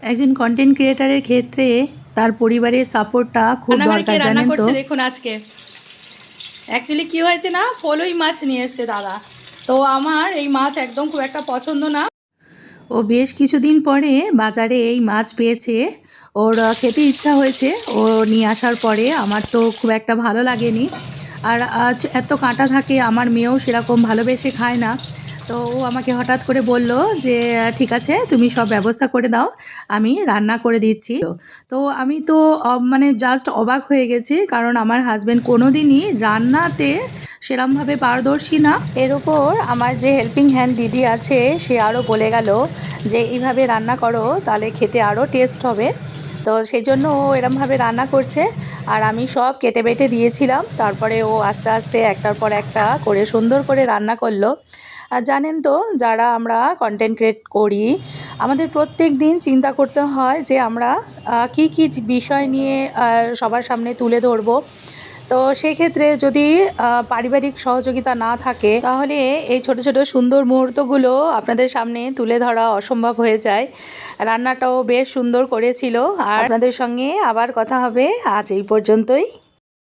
একজন কন্টেন্ট ক্রিয়েটারের ক্ষেত্রে তার পরিবারের সাপোর্টটা খুব দরকার, জানেন তো। দেখুন আজকে অ্যাকচুয়ালি কি হয়েছে না, ফলই মাছ নিয়ে এসছে দাদা। তো আমার এই মাছ একদম খুব একটা পছন্দ না। ও বেশ কিছুদিন পরে বাজারে এই মাছ পেয়েছে, ওর খেতে ইচ্ছা হয়েছে। ও নিয়ে আসার পরে আমার তো খুব একটা ভালো লাগেনি, আর এত কাঁটা থাকে, আমার মেয়েও সেরকম ভালোবেসে খায় না। তো ও আমাকে হঠাৎ করে বলল যে ঠিক আছে, তুমি সব ব্যবস্থা করে দাও, আমি রান্না করে দিচ্ছি। তো আমি তো মানে জাস্ট অবাক হয়ে গেছি, কারণ আমার হাজব্যান্ড কোনো দিনই রান্নাতে সেরমভাবে পারদর্শী না। এর ওপর আমার যে হেল্পিং হ্যান্ড দিদি আছে, সে আরও বলে গেল যে এইভাবে রান্না করো, তাহলে খেতে আরও টেস্ট হবে। তো সেই জন্য ও এরমভাবে রান্না করছে, আর আমি সব কেটে বেটে দিয়েছিলাম। তারপরে ও আস্তে আস্তে একটার পর একটা করে সুন্দর করে রান্না করলো। আর জানেন তো, যারা আমরা কন্টেন্ট ক্রিয়েট করি, আমাদের প্রত্যেক দিন চিন্তা করতে হয় যে আমরা কি কি বিষয় নিয়ে সবার সামনে তুলে ধরবো। তো সেক্ষেত্রে যদি পারিবারিক সহযোগিতা না থাকে, তাহলে এই ছোট ছোট সুন্দর মুহূর্তগুলো আপনাদের সামনে তুলে ধরা অসম্ভব হয়ে যায়। রান্নাটাও বেশ সুন্দর করেছিল, আর আপনাদের সঙ্গে আবার কথা হবে। আজ এই পর্যন্তই।